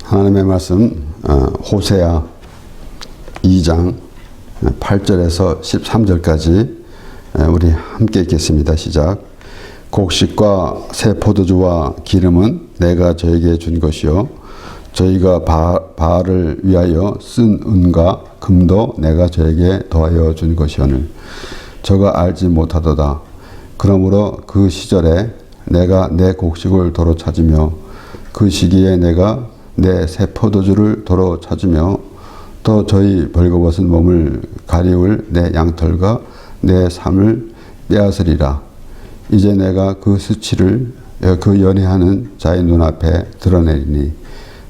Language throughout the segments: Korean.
하나님의 말씀 호세아 2장 8절에서 13절까지 우리 함께 읽겠습니다. 시작. 곡식과 새 포도주와 기름은 내가 저에게 준 것이요 저희가 바알을 위하여 쓴 은과 금도 내가 저에게 더하여 준 것이오늘 저가 알지 못하도다. 그러므로 그 시절에 내가 내 곡식을 도로 찾으며 그 시기에 내가 내 새 포도주를 도로 찾으며 또 저희 벌거벗은 몸을 가리울 내 양털과 내 삶을 빼앗으리라. 이제 내가 그 수치를 그 연애하는 자의 눈앞에 드러내리니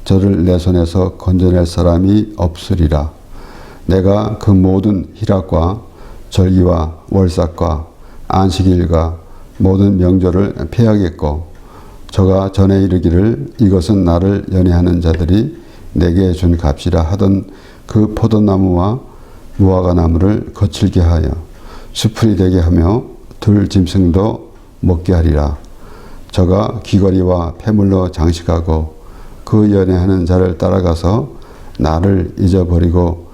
저를 내 손에서 건져낼 사람이 없으리라. 내가 그 모든 희락과 절기와 월삭과 안식일과 모든 명절을 폐하겠고 저가 전에 이르기를 이것은 나를 연애하는 자들이 내게 준 값이라 하던 그 포도나무와 무화과나무를 거칠게 하여 수풀이 되게 하며 들 짐승도 먹게 하리라. 저가 귀걸이와 폐물로 장식하고 그 연애하는 자를 따라가서 나를 잊어버리고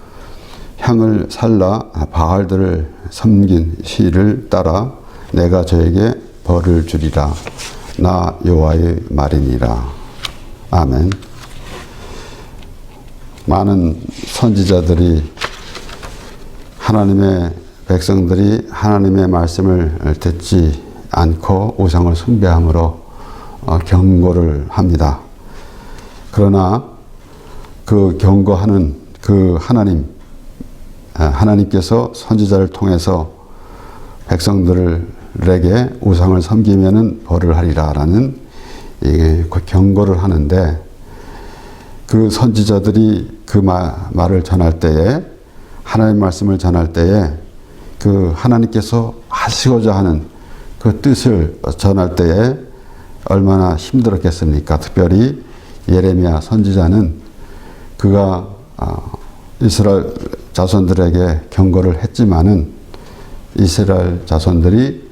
향을 살라 바알들을 섬긴 시를 따라 내가 저에게 벌을 주리라. 나 여호와의 말이니라. 아멘. 많은 선지자들이 하나님의 백성들이 하나님의 말씀을 듣지 않고 우상을 숭배함으로 경고를 합니다. 그러나 그 경고하는 그 하나님께서 선지자를 통해서 백성들에게 우상을 섬기면은 벌을 하리라라는 경고를 하는데 그 선지자들이 그 말을 전할 때에 하나님의 말씀을 전할 때에 그 하나님께서 하시고자 하는 그 뜻을 전할 때에 얼마나 힘들었겠습니까? 특별히 예레미야 선지자는 그가 이스라엘 자손들에게 경고를 했지만은 이스라엘 자손들이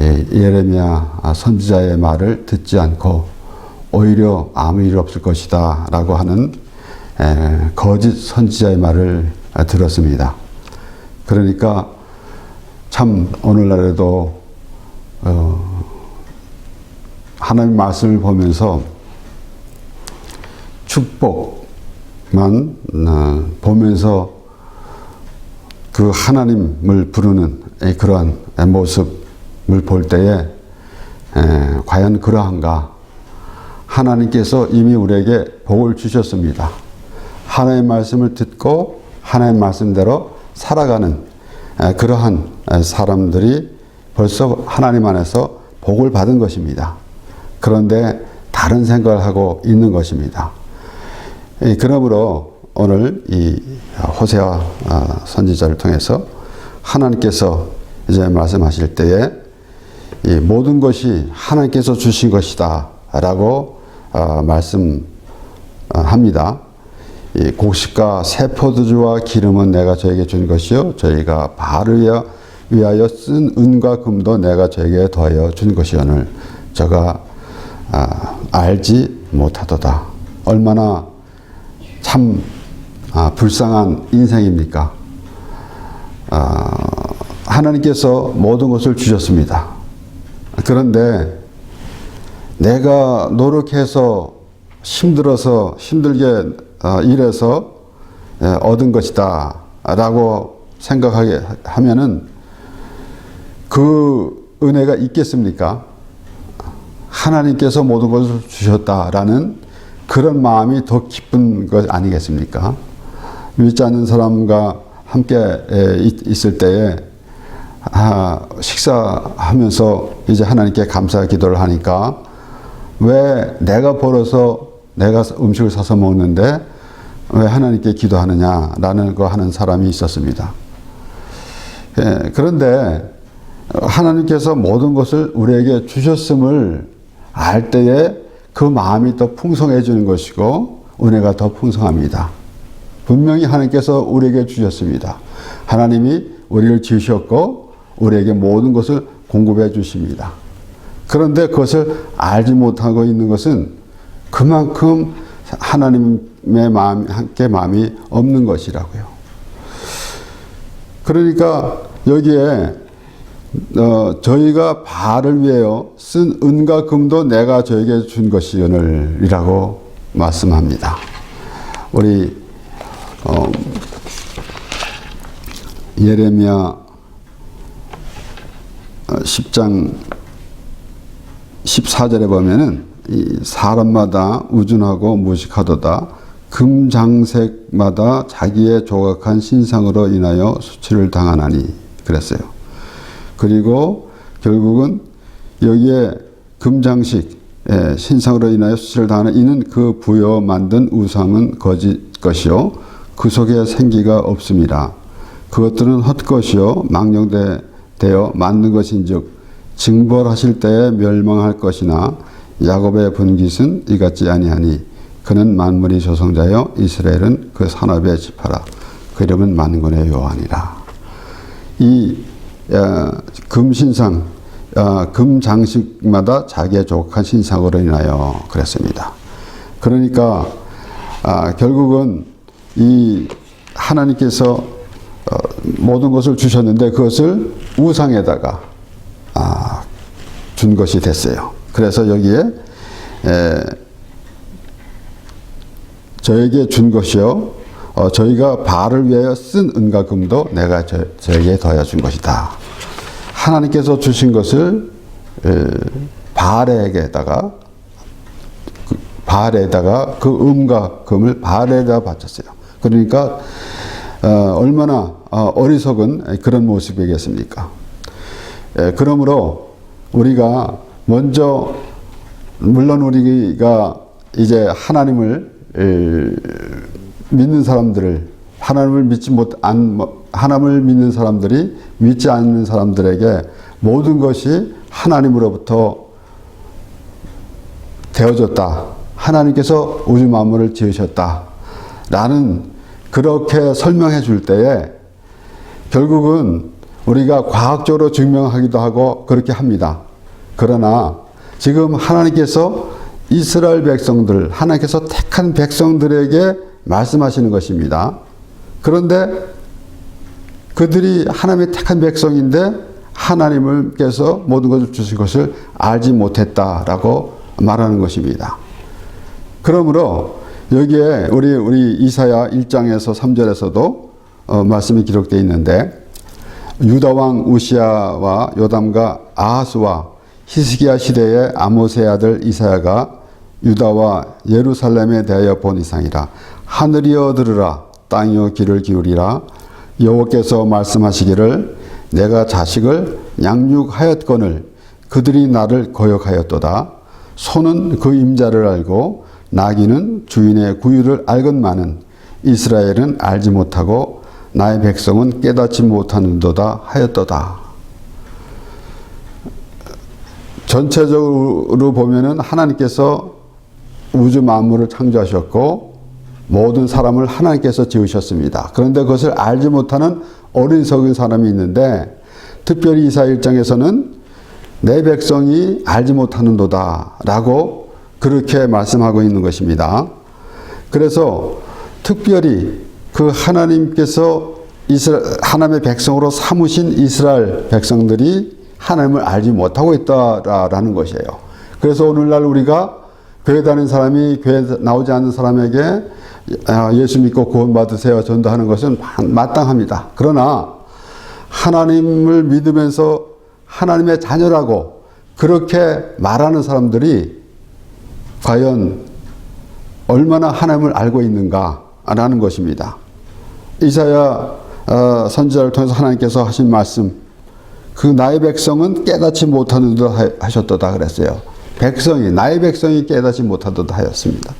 예레미야 선지자의 말을 듣지 않고 오히려 아무 일 없을 것이다 라고 하는 거짓 선지자의 말을 들었습니다. 그러니까 참 오늘날에도 하나님의 말씀을 보면서 축복만 보면서 그 하나님을 부르는 그러한 모습을 볼 때에 과연 그러한가? 하나님께서 이미 우리에게 복을 주셨습니다. 하나님의 말씀을 듣고 하나님의 말씀대로 살아가는 그러한 사람들이 벌써 하나님 안에서 복을 받은 것입니다. 그런데 다른 생각을 하고 있는 것입니다. 그러므로 오늘 이 호세아 선지자를 통해서 하나님께서 이제 말씀하실 때에 이 모든 것이 하나님께서 주신 것이다 라고 말씀합니다. 이 곡식과 새 포도주와 기름은 내가 저에게 준 것이요 저희가 바알을 위하여 쓴 은과 금도 내가 저에게 더하여 준 것이오늘 저가 알지 못하도다. 얼마나 참 불쌍한 인생입니까? 하나님께서 모든 것을 주셨습니다. 그런데 내가 노력해서 힘들게 일해서 얻은 것이다 라고 생각하게 하면은 그 은혜가 있겠습니까? 하나님께서 모든 것을 주셨다라는 그런 마음이 더 기쁜 것 아니겠습니까? 믿지 않는 사람과 함께 있을 때에 식사하면서 이제 하나님께 감사 기도를 하니까 왜 내가 벌어서 내가 음식을 사서 먹는데 왜 하나님께 기도하느냐라는 거 하는 사람이 있었습니다. 그런데 하나님께서 모든 것을 우리에게 주셨음을 알 때에 그 마음이 더 풍성해지는 것이고 은혜가 더 풍성합니다. 분명히 하나님께서 우리에게 주셨습니다. 하나님이 우리를 지으셨고 우리에게 모든 것을 공급해 주십니다. 그런데 그것을 알지 못하고 있는 것은 그만큼 하나님의 마음, 함께 마음이 없는 것이라고요. 그러니까 여기에 저희가 바알을 위하여 쓴 은과 금도 내가 저에게 준 것이오늘이라고 말씀합니다. 우리 예레미야 10장 14절에 보면은 이 사람마다 우둔하고 무식하도다. 금장색마다 자기의 조각한 신상으로 인하여 수치를 당하나니 그랬어요. 그리고 결국은 여기에 금장식 신상으로 인하여 수치를 당하는 이는 그 부여 만든 우상은 거짓 것이요 그 속에 생기가 없음이라. 그것들은 헛것이요 망령되어 만든 것인즉 징벌하실 때에 멸망할 것이나 야곱의 분깃은 이같지 아니하니 그는 만물이 조성자여 이스라엘은 그 산업의 지파라. 그 이름은 만군의 여호와니라. 이 금신상 금장식마다 자기의 조각한 신상으로 인하여 그랬습니다. 그러니까 결국은 이 하나님께서 모든 것을 주셨는데 그것을 우상에다가 준 것이 됐어요. 그래서 여기에 저에게 준 것이요 저희가 바알을 위하여 쓴 은과 금도 내가 저에게 더하여 준 것이다. 하나님께서 주신 것을 바알에다가 그 은과 금을 바알에다 바쳤어요. 그러니까 얼마나 어리석은 그런 모습이겠습니까? 그러므로 우리가 먼저 물론 우리가 이제 하나님을 믿는 사람들을 하나님을 믿는 사람들이 믿지 않는 사람들에게 모든 것이 하나님으로부터 되어졌다. 하나님께서 우주 만물을 지으셨다. 라는 그렇게 설명해 줄 때에 결국은 우리가 과학적으로 증명하기도 하고 그렇게 합니다. 그러나 지금 하나님께서 이스라엘 백성들, 하나님께서 택한 백성들에게 말씀하시는 것입니다. 그런데 그들이 하나님의 택한 백성인데 하나님께서 모든 것을 주신 것을 알지 못했다라고 말하는 것입니다. 그러므로 여기에 우리 이사야 1장에서 3절에서도 말씀이 기록되어 있는데 유다 왕 우시야와 요담과 아하스와 히스기야 시대의 아모스의 아들 이사야가 유다와 예루살렘에 대하여 본 이상이라. 하늘이여 들으라, 땅이여 귀를 기울이라. 여호와께서 말씀하시기를 내가 자식을 양육하였거늘 그들이 나를 거역하였도다. 소는 그 임자를 알고 나귀는 주인의 구유를 알건만은 이스라엘은 알지 못하고 나의 백성은 깨닫지 못하는도다 하였도다. 전체적으로 보면은 하나님께서 우주 만물을 창조하셨고 모든 사람을 하나님께서 지으셨습니다. 그런데 그것을 알지 못하는 어리석은 사람이 있는데 특별히 이사야 1장에서는 내 백성이 알지 못하는도다 라고 그렇게 말씀하고 있는 것입니다. 그래서 특별히 그 하나님께서 하나님의 백성으로 삼으신 이스라엘 백성들이 하나님을 알지 못하고 있다라는 것이에요. 그래서 오늘날 우리가 교회 다니는 사람이 교회 나오지 않는 사람에게 예수 믿고 구원받으세요 전도하는 것은 마땅합니다. 그러나 하나님을 믿으면서 하나님의 자녀라고 그렇게 말하는 사람들이 과연 얼마나 하나님을 알고 있는가라는 것입니다. 이사야 선지자를 통해서 하나님께서 하신 말씀, 그 나의 백성은 깨닫지 못하는도다 하셨도다 그랬어요. 나의 백성이 깨닫지 못하도다 하였습니다.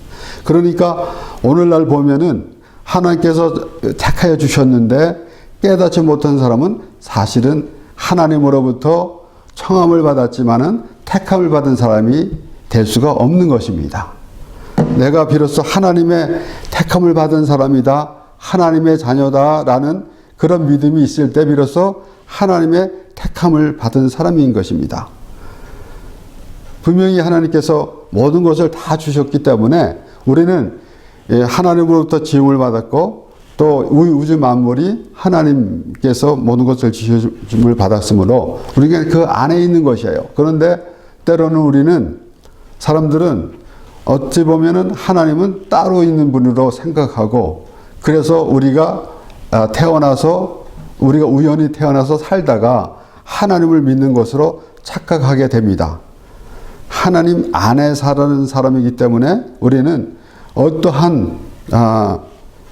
그러니까 오늘날 보면은 하나님께서 택하여 주셨는데 깨닫지 못한 사람은 사실은 하나님으로부터 청함을 받았지만은 택함을 받은 사람이 될 수가 없는 것입니다. 내가 비로소 하나님의 택함을 받은 사람이다, 하나님의 자녀다라는 그런 믿음이 있을 때 비로소 하나님의 택함을 받은 사람인 것입니다. 분명히 하나님께서 모든 것을 다 주셨기 때문에 우리는 하나님으로부터 지음을 받았고 또 우주 만물이 하나님께서 모든 것을 지으심을 받았으므로 우리가 그 안에 있는 것이에요. 그런데 때로는 우리는 사람들은 어찌 보면은 하나님은 따로 있는 분으로 생각하고 그래서 우리가 우리가 우연히 태어나서 살다가 하나님을 믿는 것으로 착각하게 됩니다. 하나님 안에 사는 사람이기 때문에 우리는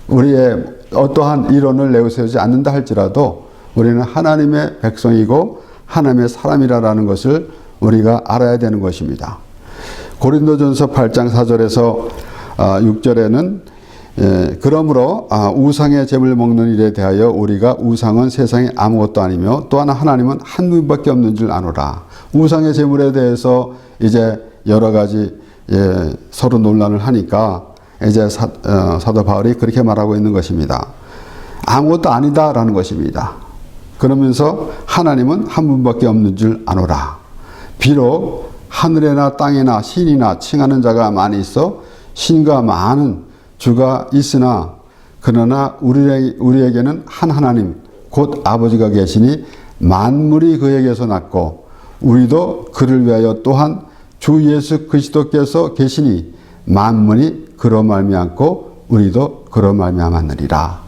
우리의 어떠한 이론을 내세우지 않는다 할지라도 우리는 하나님의 백성이고 하나님의 사람이라는 것을 우리가 알아야 되는 것입니다. 고린도전서 8장 4절에서 6절에는 그러므로 우상의 제물 먹는 일에 대하여 우리가 우상은 세상에 아무것도 아니며 또한 하나님은 한 분밖에 없는 줄 아노라. 우상의 제물에 대해서 이제 여러 가지 서로 논란을 하니까 이제 사도 바울이 그렇게 말하고 있는 것입니다. 아무것도 아니다라는 것입니다. 그러면서 하나님은 한 분밖에 없는 줄 아노라. 비록 하늘에나 땅에나 신이나 칭하는 자가 많이 있어 신과 많은 주가 있으나 그러나 우리에게는 한 하나님 곧 아버지가 계시니 만물이 그에게서 났고 우리도 그를 위하여 또한 주 예수 그리스도께서 계시니 만물이 그로 말미암고 우리도 그로 말미암았느니라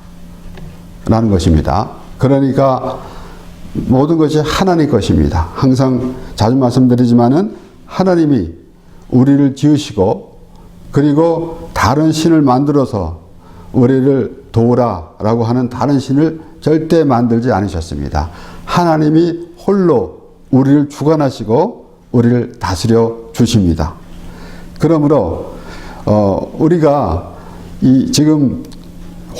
라는 것입니다. 그러니까 모든 것이 하나님 것입니다. 항상 자주 말씀드리지만은 하나님이 우리를 지으시고 그리고 다른 신을 만들어서 우리를 도우라라고 하는 다른 신을 절대 만들지 않으셨습니다. 하나님이 홀로 우리를 주관하시고 우리를 다스려 주십니다. 그러므로 우리가 지금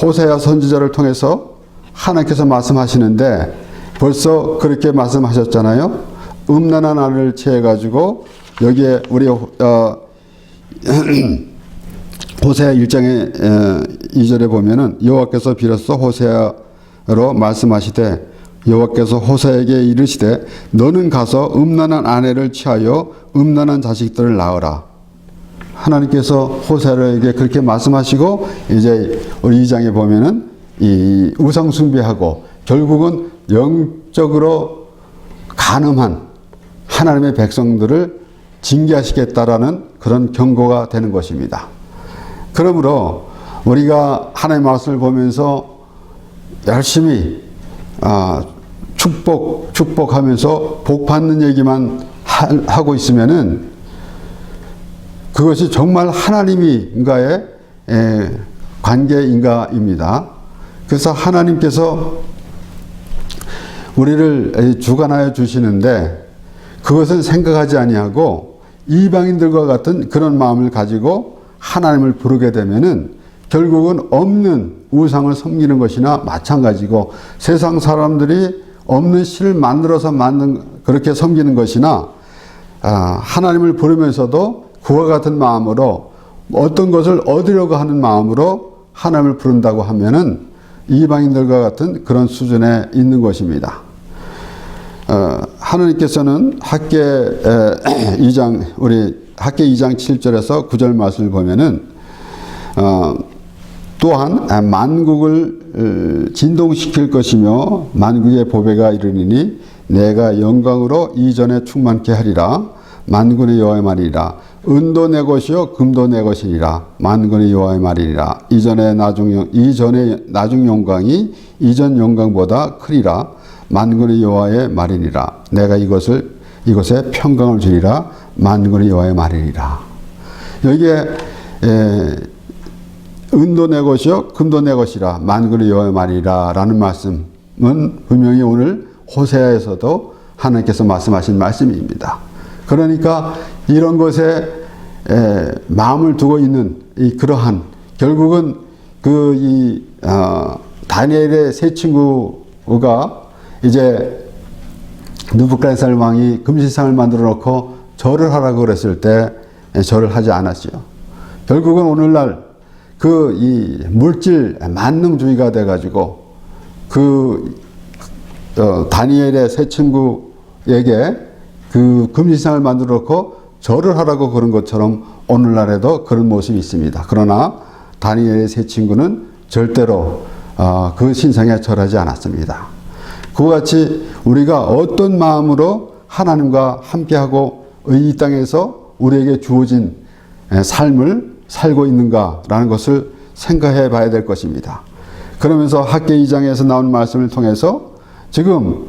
호세아 선지자를 통해서 하나님께서 말씀하시는데 벌써 그렇게 말씀하셨잖아요. 음란한 아내를 취해가지고 여기에 우리 호세아 1장의 2절에 보면은 여호와께서 비로소 호세아로 말씀하시되 여호와께서 호세아에게 이르시되 너는 가서 음란한 아내를 취하여 음란한 자식들을 낳으라. 하나님께서 호세아에게 그렇게 말씀하시고 이제 우리 2장에 보면은 이 우상 숭배하고 결국은 영적으로 간음한 하나님의 백성들을 징계하시겠다라는 그런 경고가 되는 것입니다. 그러므로 우리가 하나님의 말씀을 보면서 열심히 축복하면서 복 받는 얘기만 하고 있으면은 그것이 정말 하나님인가의 관계인가입니다. 그래서 하나님께서 우리를 주관하여 주시는데 그것은 생각하지 아니하고 이방인들과 같은 그런 마음을 가지고 하나님을 부르게 되면은 결국은 없는 우상을 섬기는 것이나 마찬가지고 세상 사람들이 없는 신을 만들어서 그렇게 섬기는 것이나 하나님을 부르면서도 그와 같은 마음으로 어떤 것을 얻으려고 하는 마음으로 하나님을 부른다고 하면은 이방인들과 같은 그런 수준에 있는 것입니다. 하나님께서는 학개 2장 7절에서 9절 말씀을 보면은 또한 만국을 진동시킬 것이며 만국의 보배가 이르니니 내가 영광으로 이전에 충만케 하리라. 만군의 여호와의 말이라. 은도 내 것이요 금도 내 것이니라. 만군의 여호와의 말이니라. 이전의 나중 영광이 이전 영광보다 크리라. 만군의 여호와의 말이니라. 내가 이것에 평강을 주리라. 만군의 여호와의 말이니라. 여기에 은도 내 것이요 금도 내 것이라. 만군의 여호와의 말이라 라는 말씀은 분명히 오늘 호세아에서도 하나님께서 말씀하신 말씀입니다. 그러니까 이런 것에 마음을 두고 있는 그러한 결국은 다니엘의 세 친구가 이제 느부갓네살 왕이 금신상을 만들어 놓고 절을 하라고 그랬을 때 절을 하지 않았죠. 결국은 오늘날 이 물질 만능주의가 돼가지고 다니엘의 세 친구에게 그 금신상을 만들어 놓고 절을 하라고 그런 것처럼 오늘날에도 그런 모습이 있습니다. 그러나 다니엘의 세 친구는 절대로 그 신상에 절하지 않았습니다. 그와 같이 우리가 어떤 마음으로 하나님과 함께하고 이 땅에서 우리에게 주어진 삶을 살고 있는가라는 것을 생각해 봐야 될 것입니다. 그러면서 학개 2장에서 나오는 말씀을 통해서 지금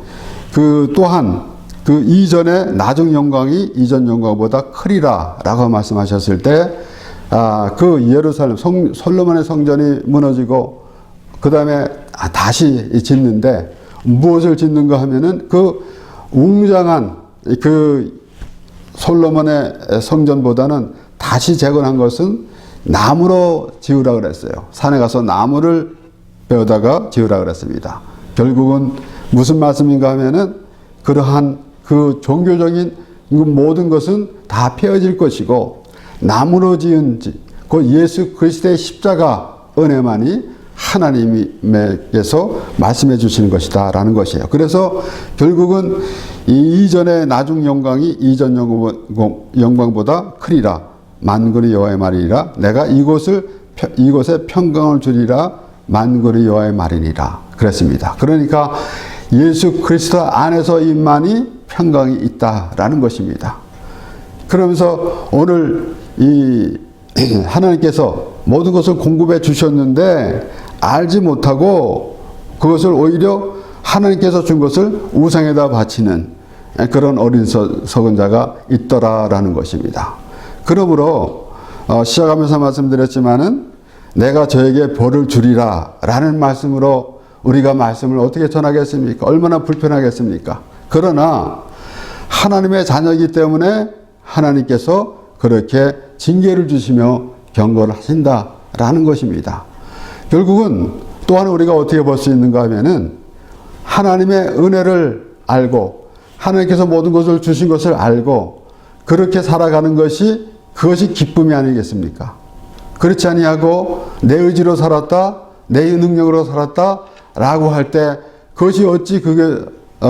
또한 이전의 나중 영광이 이전 영광보다 크리라 라고 말씀하셨을 때 예루살렘 솔로몬의 성전이 무너지고 그 다음에 다시 짓는데 무엇을 짓는가 하면은 그 웅장한 솔로몬의 성전보다는 다시 재건한 것은 나무로 지으라 그랬어요. 산에 가서 나무를 베어다가 지으라 그랬습니다. 결국은 무슨 말씀인가 하면은 그러한 그 종교적인 모든 것은 다 폐허질 것이고 나무로 지은 그 예수 그리스도의 십자가 은혜만이 하나님께서 말씀해 주시는 것이다 라는 것이에요. 그래서 결국은 이전의 나중 영광이 이전 영광보다 크리라. 만군의 여호와의 말이니라. 내가 이곳에 평강을 주리라. 만군의 여호와의 말이니라. 그랬습니다. 그러니까 예수 그리스도 안에서만이 평강이 있다라는 것입니다. 그러면서 오늘 하나님께서 모든 것을 공급해 주셨는데 알지 못하고 그것을 오히려 하나님께서 준 것을 우상에다 바치는 그런 어리석은 자가 있더라라는 것입니다. 그러므로 시작하면서 말씀드렸지만은 내가 저에게 벌을 주리라 라는 말씀으로 우리가 말씀을 어떻게 전하겠습니까? 얼마나 불편하겠습니까? 그러나 하나님의 자녀이기 때문에 하나님께서 그렇게 징계를 주시며 경고를 하신다라는 것입니다. 결국은 또한 우리가 어떻게 볼 수 있는가 하면은 하나님의 은혜를 알고 하나님께서 모든 것을 주신 것을 알고 그렇게 살아가는 그것이 기쁨이 아니겠습니까? 그렇지 아니하고 내 의지로 살았다, 내 능력으로 살았다 라고 할 때 그것이 어찌 그게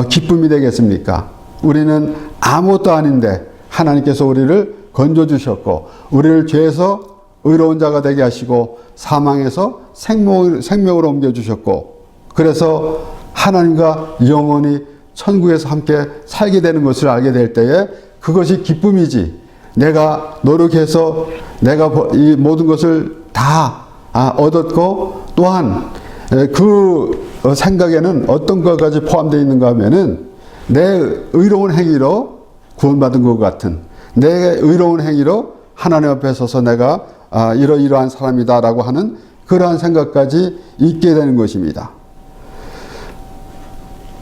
기쁨이 되겠습니까? 우리는 아무것도 아닌데 하나님께서 우리를 건져주셨고 우리를 죄에서 의로운 자가 되게 하시고 사망에서 생명으로 옮겨주셨고 그래서 하나님과 영원히 천국에서 함께 살게 되는 것을 알게 될 때에 그것이 기쁨이지 내가 노력해서 내가 이 모든 것을 다 얻었고 또한 그 생각에는 어떤 것까지 포함되어 있는가 하면은 내 의로운 행위로 구원받은 것 같은 내 의로운 행위로 하나님 앞에 서서 내가 이러이러한 사람이다라고 하는 그러한 생각까지 있게 되는 것입니다.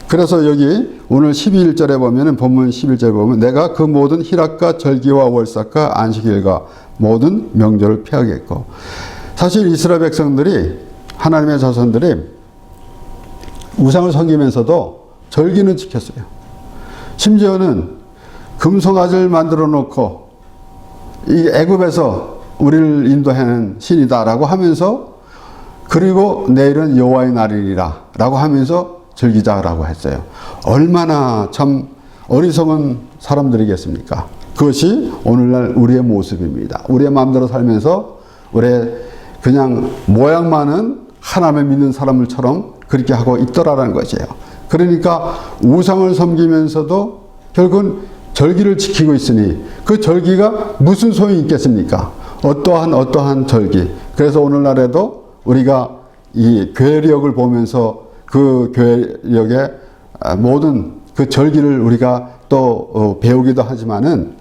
그래서 여기 오늘 12절에 보면은 본문 11절에 보면 내가 그 모든 희락과 절기와 월삭과 안식일과 모든 명절을 피하겠고 사실 이스라엘 백성들이 하나님의 자손들이 우상을 섬기면서도 절기는 지켰어요. 심지어는 금송아지를 만들어 놓고 이 애굽에서 우리를 인도하는 신이다라고 하면서 그리고 내일은 여호와의 날이리라 라고 하면서 즐기자라고 했어요. 얼마나 참 어리석은 사람들이겠습니까? 그것이 오늘날 우리의 모습입니다. 우리의 마음대로 살면서 우리의 그냥 모양만은 하나님을 믿는 사람들처럼 그렇게 하고 있더라라는 것이에요. 그러니까 우상을 섬기면서도 결국은 절기를 지키고 있으니 그 절기가 무슨 소용이 있겠습니까? 어떠한 절기. 그래서 오늘날에도 우리가 이 교회력을 보면서 그 교회력의 모든 그 절기를 우리가 또 배우기도 하지만은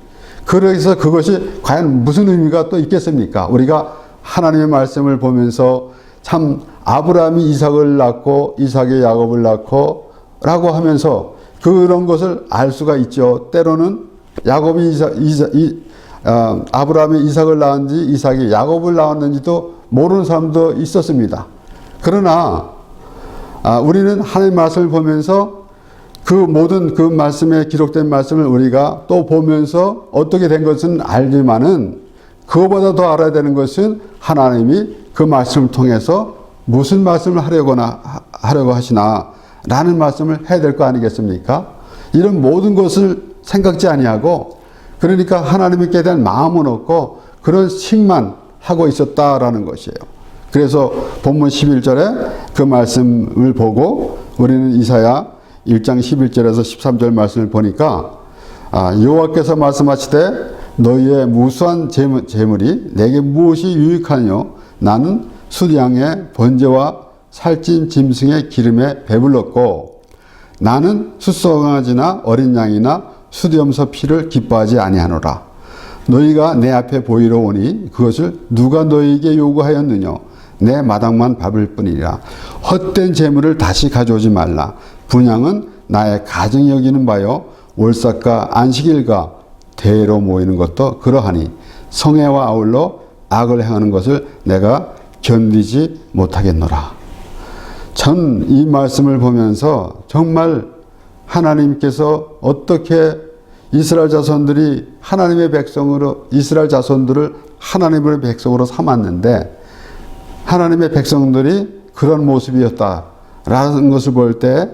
그래서 그것이 과연 무슨 의미가 또 있겠습니까? 우리가 하나님의 말씀을 보면서 참 아브라함이 이삭을 낳고 이삭이 야곱을 낳고 라고 하면서 그런 것을 알 수가 있죠. 때로는 야곱이 아브라함이 이삭을 낳은지 이삭이 야곱을 낳았는지도 모르는 사람도 있었습니다. 그러나 우리는 하나님의 말씀을 보면서 그 모든 그 말씀에 기록된 말씀을 우리가 또 보면서 어떻게 된 것은 알지만은 그거보다 더 알아야 되는 것은 하나님이 그 말씀을 통해서 무슨 말씀을 하려고 하시나 라는 말씀을 해야 될 거 아니겠습니까? 이런 모든 것을 생각지 아니하고 그러니까 하나님께 대한 마음은 없고 그런 식만 하고 있었다라는 것이에요. 그래서 본문 11절에 그 말씀을 보고 우리는 이사야 1장 11절에서 13절 말씀을 보니까 여호와께서 말씀하시되 너희의 무수한 재물이 내게 무엇이 유익하뇨? 나는 숫양의 번제와 살찐 짐승의 기름에 배불렀고 나는 숫송아지나 어린 양이나 숫염소 피를 기뻐하지 아니하노라. 너희가 내 앞에 보이러 오니 그것을 누가 너희에게 요구하였느냐? 내 마당만 밟을 뿐이라. 헛된 재물을 다시 가져오지 말라. 분향은 나의 가정이 여기는 바요 월삭과 안식일과 대회로 모이는 것도 그러하니 성애와 아울러 악을 행하는 것을 내가 견디지 못하겠노라. 전 이 말씀을 보면서 정말 하나님께서 어떻게 이스라엘 자손들이 하나님의 백성으로 이스라엘 자손들을 하나님의 백성으로 삼았는데 하나님의 백성들이 그런 모습이었다라는 것을 볼 때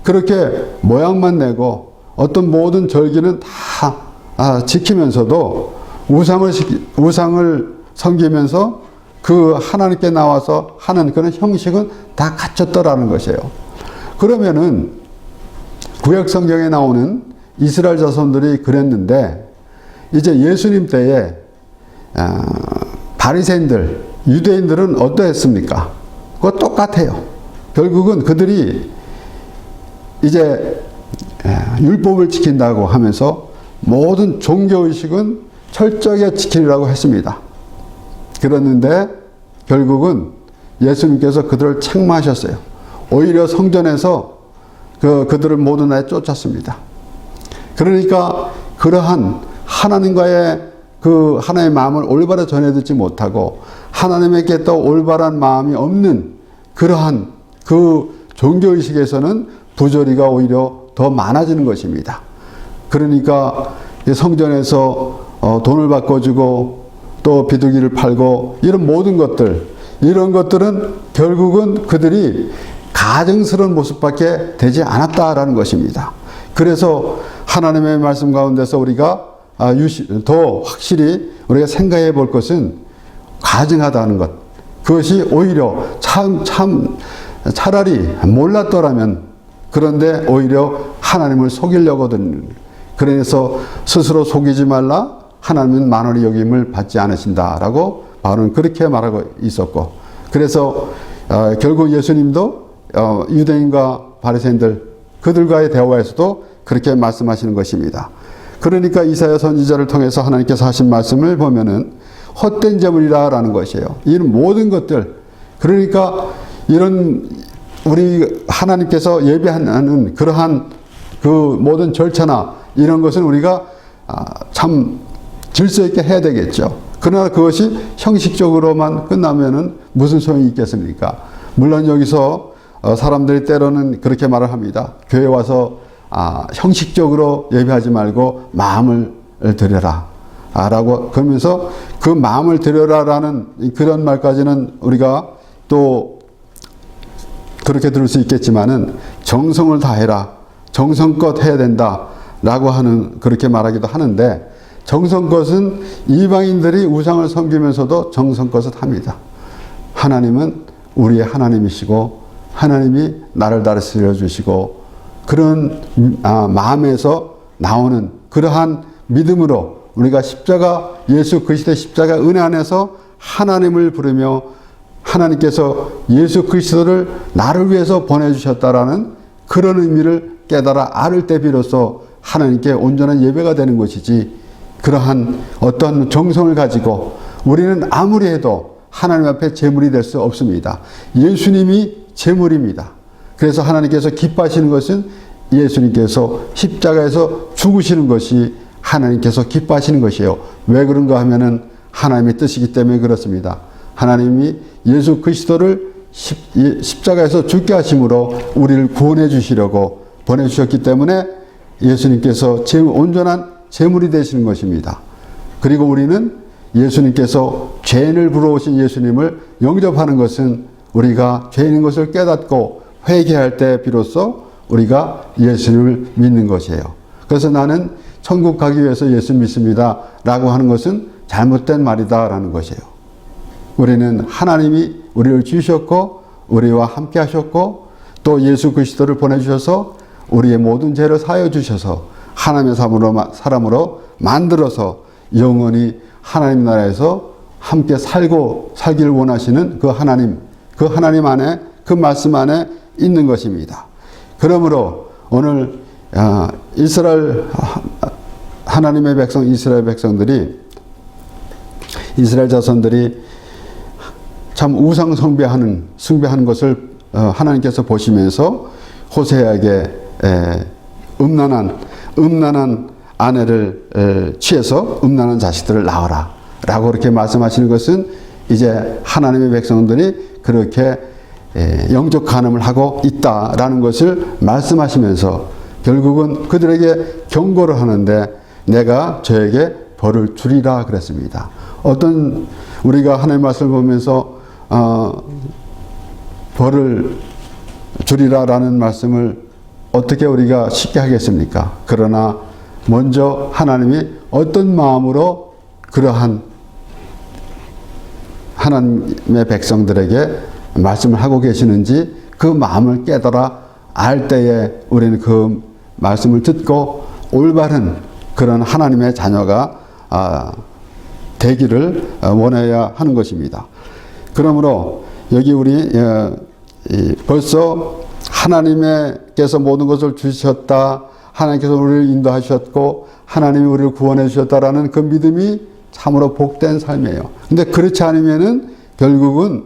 그렇게 모양만 내고 어떤 모든 절기는 다 지키면서도 우상을 섬기면서 그 하나님께 나와서 하는 그런 형식은 다 갖췄더라는 것이에요. 그러면은 구약 성경에 나오는 이스라엘 자손들이 그랬는데 이제 예수님 때에 바리새인들, 유대인들은 어떠했습니까? 그거 똑같아요. 결국은 그들이 이제 율법을 지킨다고 하면서 모든 종교의식은 철저하게 지키려고 했습니다. 그랬는데 결국은 예수님께서 그들을 책망하셨어요. 오히려 성전에서 그들을 모든 날에 쫓았습니다. 그러니까 그러한 하나님과의 그 하나의 마음을 올바로 전해듣지 못하고 하나님에게 또 올바른 마음이 없는 그러한 그 종교의식에서는 부조리가 오히려 더 많아지는 것입니다. 그러니까 성전에서 돈을 바꿔주고 또 비둘기를 팔고 이런 모든 것들, 이런 것들은 결국은 그들이 가증스러운 모습밖에 되지 않았다라는 것입니다. 그래서 하나님의 말씀 가운데서 우리가 더 확실히 우리가 생각해 볼 것은 가증하다는 것. 그것이 오히려 차라리 몰랐더라면 그런데 오히려 하나님을 속이려거든. 그래서 스스로 속이지 말라. 하나님은 만원의 여김을 받지 않으신다라고 바울은 그렇게 말하고 있었고, 그래서 결국 예수님도 유대인과 바리새인들 그들과의 대화에서도 그렇게 말씀하시는 것입니다. 그러니까 이사야 선지자를 통해서 하나님께서 하신 말씀을 보면은 헛된 재물이라는 것이에요. 이런 모든 것들, 그러니까 이런 우리 하나님께서 예배하는 그러한 그 모든 절차나 이런 것은 우리가 참 질서 있게 해야 되겠죠. 그러나 그것이 형식적으로만 끝나면은 무슨 소용이 있겠습니까? 물론 여기서 사람들이 때로는 그렇게 말을 합니다. 교회 와서 형식적으로 예배하지 말고 마음을 드려라 라고 그러면서 그 마음을 드려라 라는 그런 말까지는 우리가 또 그렇게 들을 수 있겠지만은 정성을 다해라, 정성껏 해야 된다 라고 하는, 그렇게 말하기도 하는데, 정성껏은 이방인들이 우상을 섬기면서도 정성껏을 합니다. 하나님은 우리의 하나님이시고 하나님이 나를 다스려 주시고 그런 마음에서 나오는 그러한 믿음으로 우리가 십자가, 예수 그리스도의 십자가 은혜 안에서 하나님을 부르며 하나님께서 예수 그리스도를 나를 위해서 보내주셨다라는 그런 의미를 깨달아 알을 때 비로소 하나님께 온전한 예배가 되는 것이지, 그러한 어떤 정성을 가지고 우리는 아무리 해도 하나님 앞에 제물이 될 수 없습니다. 예수님이 제물입니다. 그래서 하나님께서 기뻐하시는 것은 예수님께서 십자가에서 죽으시는 것이 하나님께서 기뻐하시는 것이에요. 왜 그런가 하면은 하나님의 뜻이기 때문에 그렇습니다. 하나님이 예수 그리스도를 십자가에서 죽게 하심으로 우리를 구원해 주시려고 보내주셨기 때문에 예수님께서 온전한 제물이 되시는 것입니다. 그리고 우리는 예수님께서 죄인을 부러우신 예수님을 영접하는 것은 우리가 죄인인 것을 깨닫고 회개할 때 비로소 우리가 예수님을 믿는 것이에요. 그래서 나는 천국 가기 위해서 예수 믿습니다 라고 하는 것은 잘못된 말이다라는 것이에요. 우리는 하나님이 우리를 주셨고 우리와 함께 하셨고 또 예수 그리스도를 보내주셔서 우리의 모든 죄를 사하여 주셔서 하나님의 사람으로 만들어서 영원히 하나님 나라에서 함께 살기를 원하시는 그 하나님 안에 그 말씀 안에 있는 것입니다. 그러므로 오늘 하나님의 백성 이스라엘 백성들이 이스라엘 자손들이 참 우상 숭배하는 것을 하나님께서 보시면서 호세아에게 음란한 아내를 취해서 음란한 자식들을 낳아라 라고 그렇게 말씀하시는 것은 이제 하나님의 백성들이 그렇게 영적 간음을 하고 있다라는 것을 말씀하시면서 결국은 그들에게 경고를 하는데 내가 저에게 벌을 주리라 그랬습니다. 우리가 하나님의 말씀을 보면서 벌을 주리라라는 말씀을 어떻게 우리가 쉽게 하겠습니까? 그러나 먼저 하나님이 어떤 마음으로 그러한 하나님의 백성들에게 말씀을 하고 계시는지 그 마음을 깨달아 알 때에 우리는 그 말씀을 듣고 올바른 그런 하나님의 자녀가 되기를 원해야 하는 것입니다. 그러므로 여기 우리 벌써 하나님께서 모든 것을 주셨다. 하나님께서 우리를 인도하셨고 하나님이 우리를 구원해 주셨다라는 그 믿음이 참으로 복된 삶이에요. 근데 그렇지 않으면은 결국은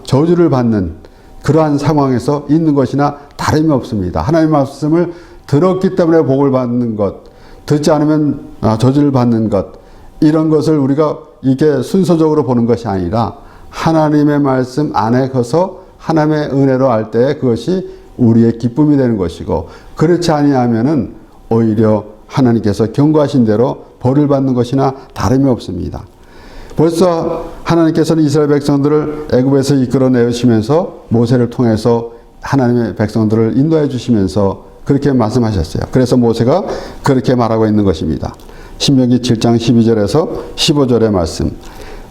저주를 받는 그러한 상황에서 있는 것이나 다름이 없습니다. 하나님의 말씀을 들었기 때문에 복을 받는 것, 듣지 않으면 저주를 받는 것, 이런 것을 우리가 이게 순서적으로 보는 것이 아니라 하나님의 말씀 안에 거서 하나님의 은혜로 알 때 그것이 우리의 기쁨이 되는 것이고 그렇지 아니하면은 오히려 하나님께서 경고하신 대로 벌을 받는 것이나 다름이 없습니다. 벌써 하나님께서는 이스라엘 백성들을 애굽에서 이끌어내시면서 모세를 통해서 하나님의 백성들을 인도해 주시면서 그렇게 말씀하셨어요. 그래서 모세가 그렇게 말하고 있는 것입니다. 신명기 7장 12절에서 15절의 말씀.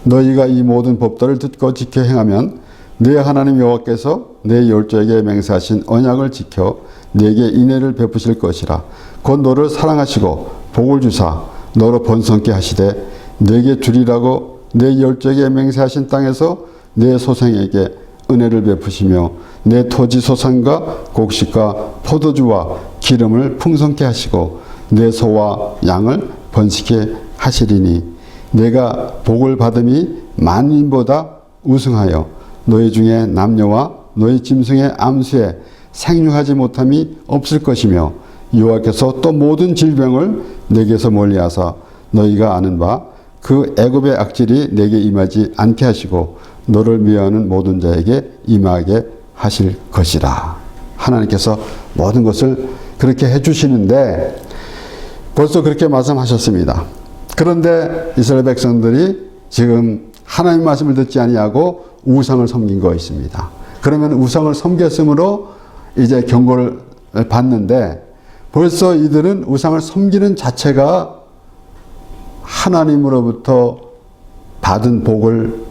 너희가 이 모든 법도를 듣고 지켜 행하면 네 하나님 여호와께서 네 열조에게 맹세하신 언약을 지켜 네게 인애를 베푸실 것이라. 곧 너를 사랑하시고 복을 주사 너로 번성케 하시되 네게 주리라고 네 열조에게 맹세하신 땅에서 네 소생에게 은혜를 베푸시며 내 토지 소산과 곡식과 포도주와 기름을 풍성케 하시고 내 소와 양을 번식케 하시리니 내가 복을 받음이 만민보다 우승하여 너희 중에 남녀와 너희 짐승의 암수에 생육하지 못함이 없을 것이며 여호와께서 또 모든 질병을 내게서 멀리하사 너희가 아는 바 그 애굽의 악질이 내게 임하지 않게 하시고 너를 미워하는 모든 자에게 임하게 하실 것이라. 하나님께서 모든 것을 그렇게 해주시는데 벌써 그렇게 말씀하셨습니다. 그런데 이스라엘 백성들이 지금 하나님 말씀을 듣지 아니하고 우상을 섬긴 거 있습니다. 그러면 우상을 섬겼으므로 이제 경고를 받는데 벌써 이들은 우상을 섬기는 자체가 하나님으로부터 받은 복을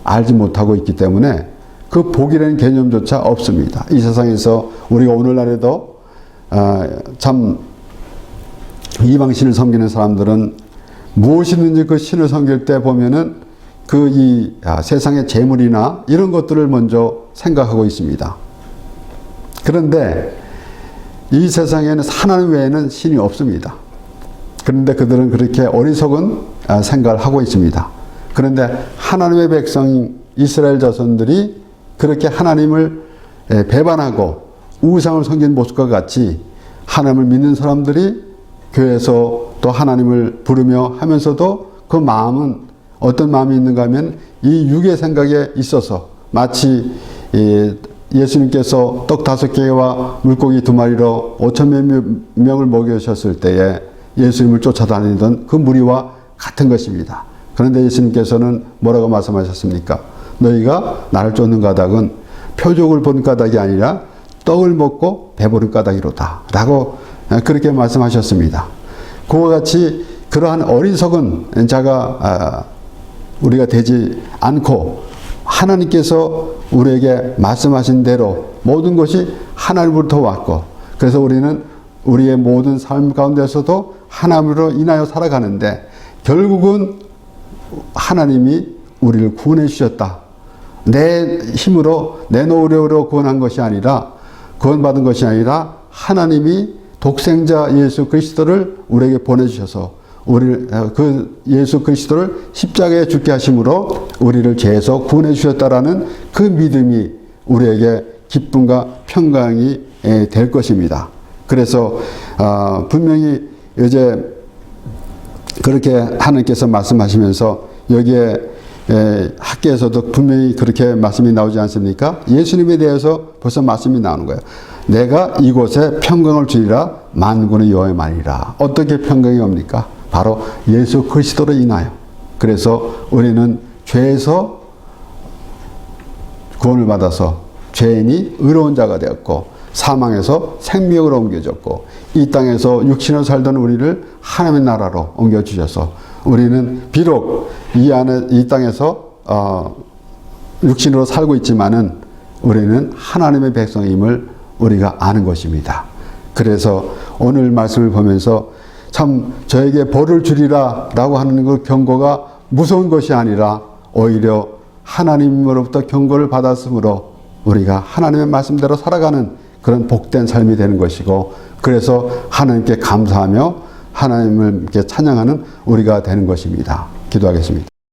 알지 못하고 있기 때문에 그 복이라는 개념조차 없습니다. 이 세상에서 우리가 오늘날에도 참 이방신을 섬기는 사람들은 무엇이든지 그 신을 섬길 때 보면은 세상의 재물이나 이런 것들을 먼저 생각하고 있습니다. 그런데 이 세상에는 하나님 외에는 신이 없습니다. 그런데 그들은 그렇게 어리석은 생각을 하고 있습니다. 그런데 하나님의 백성 이스라엘 자손들이 그렇게 하나님을 배반하고 우상을 섬긴 모습과 같이 하나님을 믿는 사람들이 교회에서 또 하나님을 부르며 하면서도 그 마음은 어떤 마음이 있는가 하면 이 육의 생각에 있어서 마치 예수님께서 떡 5개와 물고기 2마리로 5,000몇 명을 먹이셨을 때에 예수님을 쫓아다니던 그 무리와 같은 것입니다. 그런데 예수님께서는 뭐라고 말씀하셨습니까? 너희가 나를 쫓는 까닭은 표적을 본 까닭이 아니라 떡을 먹고 배부른 까닭이로다 라고 그렇게 말씀하셨습니다. 그와 같이 그러한 어리석은 자가 우리가 되지 않고 하나님께서 우리에게 말씀하신 대로 모든 것이 하나님으로부터 왔고, 그래서 우리는 우리의 모든 삶 가운데서도 하나님으로 인하여 살아가는데, 결국은 하나님이 우리를 구원해 주셨다. 내 힘으로 내 노력으로 구원한 것이 아니라, 구원받은 것이 아니라 하나님이 독생자 예수 그리스도를 우리에게 보내주셔서 그 예수 그리스도를 십자가에 죽게 하심으로 우리를 죄에서 구원해 주셨다라는 그 믿음이 우리에게 기쁨과 평강이 될 것입니다. 그래서 분명히 이제 그렇게 하나님께서 말씀하시면서 여기에 학계에서도 분명히 그렇게 말씀이 나오지 않습니까? 예수님에 대해서 벌써 말씀이 나오는 거예요. 내가 이곳에 평강을 주리라 만군의 여호와의 말이라. 어떻게 평강이 옵니까? 바로 예수 그리스도로 인하여. 그래서 우리는 죄에서 구원을 받아서 죄인이 의로운 자가 되었고, 사망에서 생명으로 옮겨졌고, 이 땅에서 육신으로 살던 우리를 하나님의 나라로 옮겨주셔서 우리는 비록 이 땅에서 육신으로 살고 있지만은 우리는 하나님의 백성임을 우리가 아는 것입니다. 그래서 오늘 말씀을 보면서 참 저에게 벌을 주리라 라고 하는 그 경고가 무서운 것이 아니라 오히려 하나님으로부터 경고를 받았으므로 우리가 하나님의 말씀대로 살아가는 그런 복된 삶이 되는 것이고, 그래서 하나님께 감사하며 하나님을 이렇게 찬양하는 우리가 되는 것입니다. 기도하겠습니다.